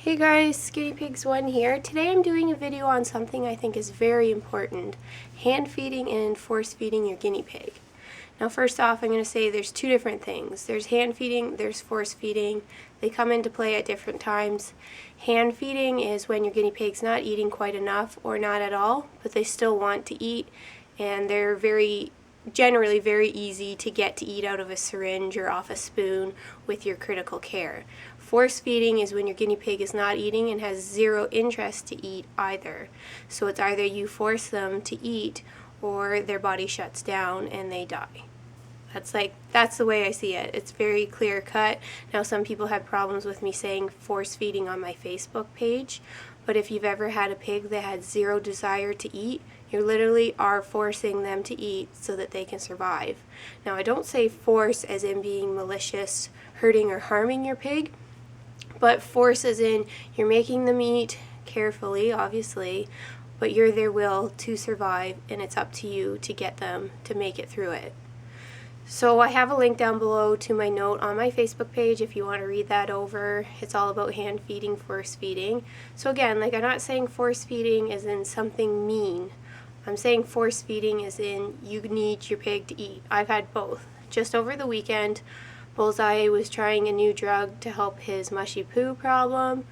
Hey guys, Guinea Pigs 1 here. Today I'm doing a video on something I think is very important, hand feeding and force feeding your guinea pig. Now first off, I'm going to say there's two different things. There's hand feeding, there's force feeding. They come into play at different times. Hand feeding is when your guinea pig's not eating quite enough or not at all, but they still want to eat, and they're generally very easy to get to eat out of a syringe or off a spoon with your critical care. Force feeding is when your guinea pig is not eating and has zero interest to eat either. So it's either you force them to eat or their body shuts down and they die. That's the way I see it. It's very clear cut. Now some people have problems with me saying force feeding on my Facebook page, but if you've ever had a pig that had zero desire to eat, you literally are forcing them to eat so that they can survive. Now I don't say force as in being malicious, hurting or harming your pig, but force as in you're making them eat carefully, obviously, but you're their will to survive and it's up to you to get them to make it through it. So I have a link down below to my note on my Facebook page if you want to read that over. It's all about hand feeding, force feeding. So again, I'm not saying force feeding as in something mean. I'm saying force feeding as in you need your pig to eat. I've had both. Just over the weekend, Bullseye was trying a new drug to help his mushy poo problem.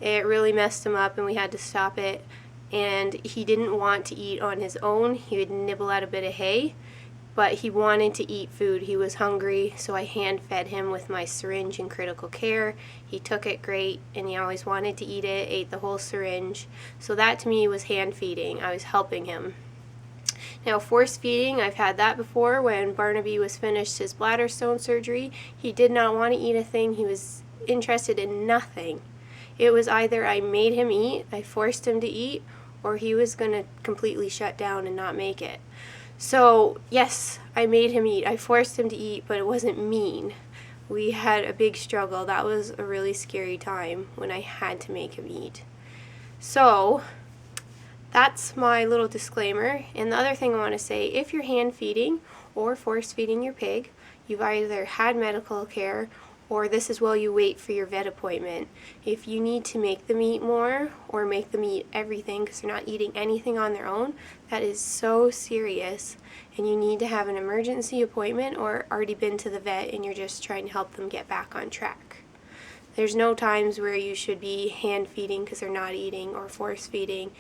It really messed him up and we had to stop it. And he didn't want to eat on his own. He would nibble at a bit of hay, but he wanted to eat food. He was hungry, so I hand fed him with my syringe in critical care. He took it great and he always wanted to eat it, ate the whole syringe. So that to me was hand feeding. I was helping him. Now force feeding, I've had that before. When Barnaby was finished his bladder stone surgery, he did not want to eat a thing. He was interested in nothing. It was either I made him eat, I forced him to eat, or he was going to completely shut down and not make it. So yes, I made him eat. I forced him to eat, but it wasn't mean. We had a big struggle. That was a really scary time when I had to make him eat. So that's my little disclaimer. And the other thing I want to say, if you're hand feeding or force feeding your pig, you've either had medical care or this is while you wait for your vet appointment. If you need to make them eat more or make them eat everything because they're not eating anything on their own, that is so serious and you need to have an emergency appointment or already been to the vet and you're just trying to help them get back on track. There's no times where you should be hand feeding because they're not eating or force feeding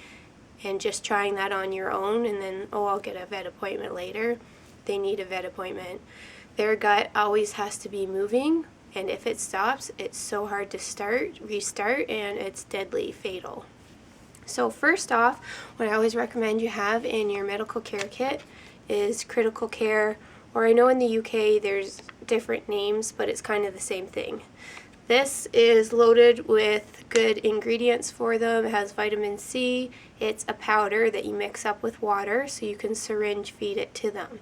and just trying that on your own and then, oh, I'll get a vet appointment later. They need a vet appointment. Their gut always has to be moving, and if it stops, it's so hard to restart, and it's deadly fatal. So first off, what I always recommend you have in your medical care kit is critical care, or I know in the UK there's different names, but it's kind of the same thing. This is loaded with good ingredients for them. It has vitamin C. It's a powder that you mix up with water so you can syringe feed it to them.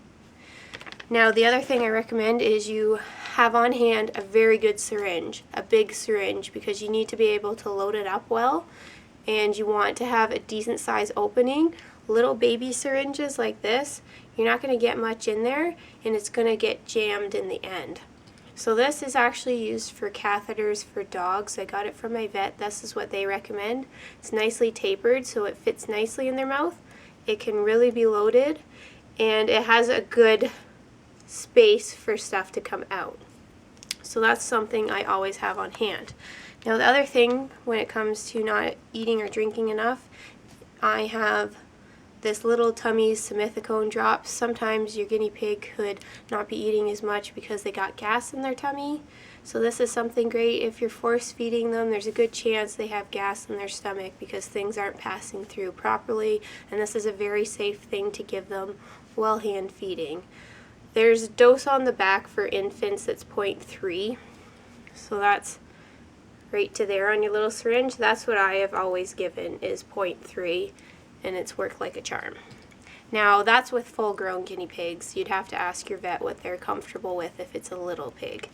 Now the other thing I recommend is you have on hand a very good syringe, a big syringe, because you need to be able to load it up well and you want to have a decent size opening. Little baby syringes like this, you're not going to get much in there and it's going to get jammed in the end. So this is actually used for catheters for dogs. I got it from my vet. This is what they recommend. It's nicely tapered so it fits nicely in their mouth. It can really be loaded and it has a good space for stuff to come out. So that's something I always have on hand. Now the other thing when it comes to not eating or drinking enough, I have this little tummy simethicone drops. Sometimes your guinea pig could not be eating as much because they got gas in their tummy. So this is something great. If you're force feeding them, there's a good chance they have gas in their stomach because things aren't passing through properly, and this is a very safe thing to give them while hand feeding. There's a dose on the back for infants that's 0.3, so that's right to there on your little syringe. That's what I have always given is 0.3. and it's worked like a charm. Now that's with full-grown guinea pigs. You'd have to ask your vet what they're comfortable with if it's a little pig.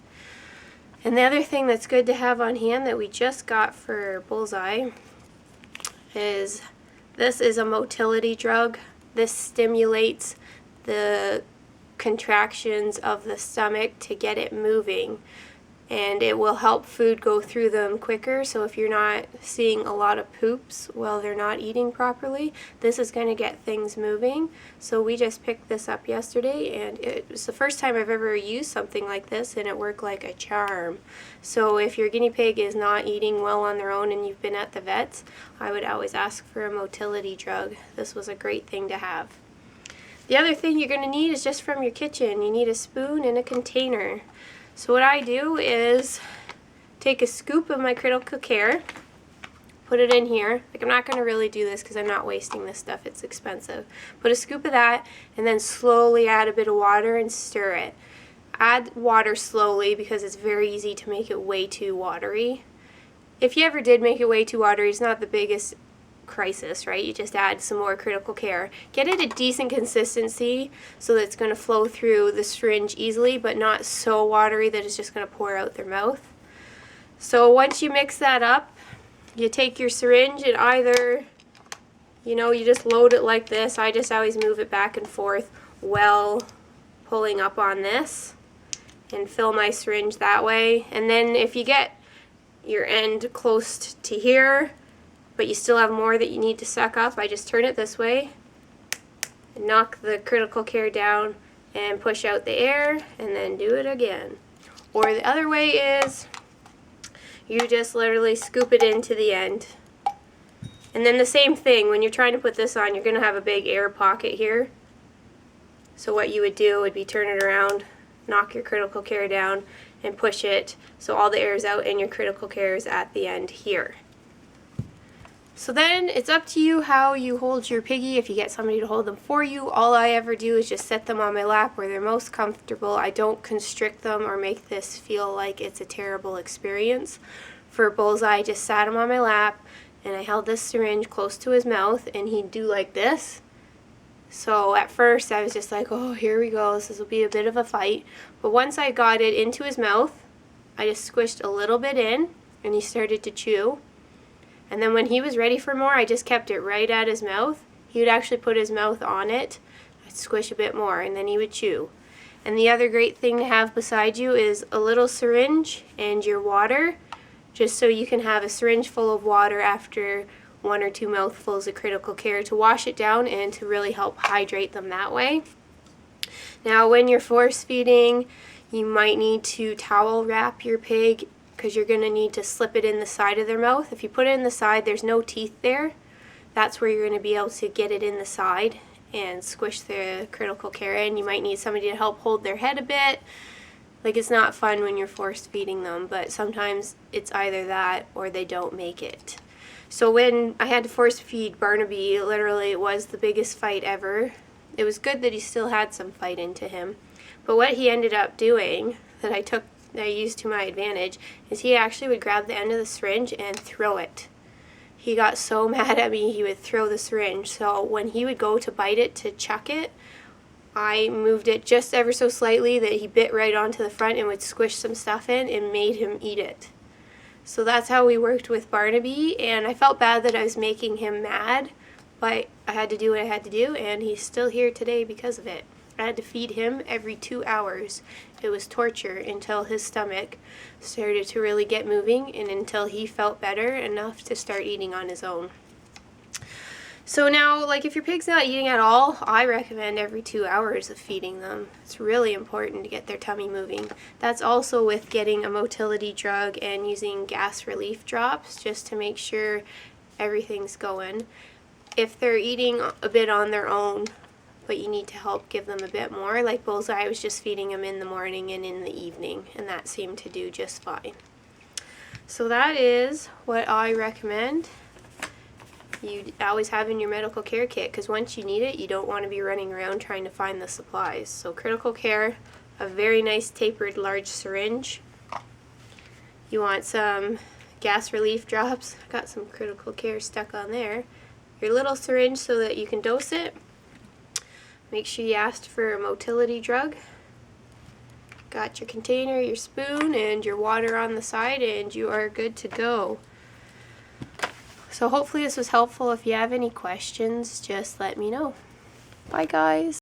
And the other thing that's good to have on hand that we just got for Bullseye is this is a motility drug. This stimulates the contractions of the stomach to get it moving. and it will help food go through them quicker. So if you're not seeing a lot of poops while they're not eating properly, this is going to get things moving. So we just picked this up yesterday, and it was the first time I've ever used something like this, and it worked like a charm. So if your guinea pig is not eating well on their own and you've been at the vets, I would always ask for a motility drug. This was a great thing to have. The other thing you're going to need is just from your kitchen. You need a spoon and a container. So what I do is take a scoop of my critical care, put it in here. Like, I'm not going to really do this because I'm not wasting this stuff, it's expensive. Put a scoop of that and then slowly add a bit of water and stir it. Add water slowly because it's very easy to make it way too watery. If you ever did make it way too watery, it's not the biggest crisis, right? You just add some more critical care. Get it a decent consistency so that it's going to flow through the syringe easily, but not so watery that it's just going to pour out their mouth. So once you mix that up, you take your syringe and either, you just load it like this. I just always move it back and forth while pulling up on this and fill my syringe that way. And then if you get your end close to here, but you still have more that you need to suck up, I just turn it this way, and knock the critical care down and push out the air, and then do it again. Or the other way is you just literally scoop it into the end. And then the same thing, when you're trying to put this on, you're going to have a big air pocket here. So what you would do would be turn it around, knock your critical care down, and push it so all the air is out and your critical care is at the end here. So then it's up to you how you hold your piggy. If you get somebody to hold them for you, all I ever do is just set them on my lap where they're most comfortable. I don't constrict them or make this feel like it's a terrible experience. For Bullseye, I just sat him on my lap and I held this syringe close to his mouth and he'd do like this. So at first I was just like, oh, here we go, this will be a bit of a fight. But once I got it into his mouth, I just squished a little bit in and he started to chew. And then when he was ready for more, I just kept it right at his mouth. He would actually put his mouth on it. I'd squish a bit more, and then he would chew. And the other great thing to have beside you is a little syringe and your water, just so you can have a syringe full of water after 1 or 2 mouthfuls of critical care to wash it down and to really help hydrate them that way. Now, when you're force feeding, you might need to towel wrap your pig, because you're going to need to slip it in the side of their mouth. If you put it in the side, there's no teeth there. That's where you're going to be able to get it in the side and squish the critical care in. You might need somebody to help hold their head a bit. Like, it's not fun when you're force feeding them, but sometimes it's either that or they don't make it. So when I had to force feed Barnaby, literally it was the biggest fight ever. It was good that he still had some fight into him. But what he ended up doing that I used to my advantage is he actually would grab the end of the syringe and throw it. He got so mad at me he would throw the syringe. So when he would go to bite it, to chuck it, I moved it just ever so slightly that he bit right onto the front and would squish some stuff in and made him eat it. So that's how we worked with Barnaby, and I felt bad that I was making him mad, but I had to do what I had to do, and he's still here today because of it. I had to feed him every 2 hours. It was torture until his stomach started to really get moving and until he felt better enough to start eating on his own. So now, like, if your pig's not eating at all, I recommend every 2 hours of feeding them. It's really important to get their tummy moving. That's also with getting a motility drug and using gas relief drops just to make sure everything's going. If they're eating a bit on their own, but you need to help give them a bit more, like Bullseye, I was just feeding him in the morning and in the evening, and that seemed to do just fine. So that is what I recommend you always have in your medical care kit, because once you need it, you don't want to be running around trying to find the supplies. So critical care, a very nice tapered large syringe. You want some gas relief drops. Got some critical care stuck on there. Your little syringe so that you can dose it. Make sure you asked for a motility drug. Got your container, your spoon, and your water on the side, and you are good to go. So hopefully this was helpful. If you have any questions, just let me know. Bye, guys.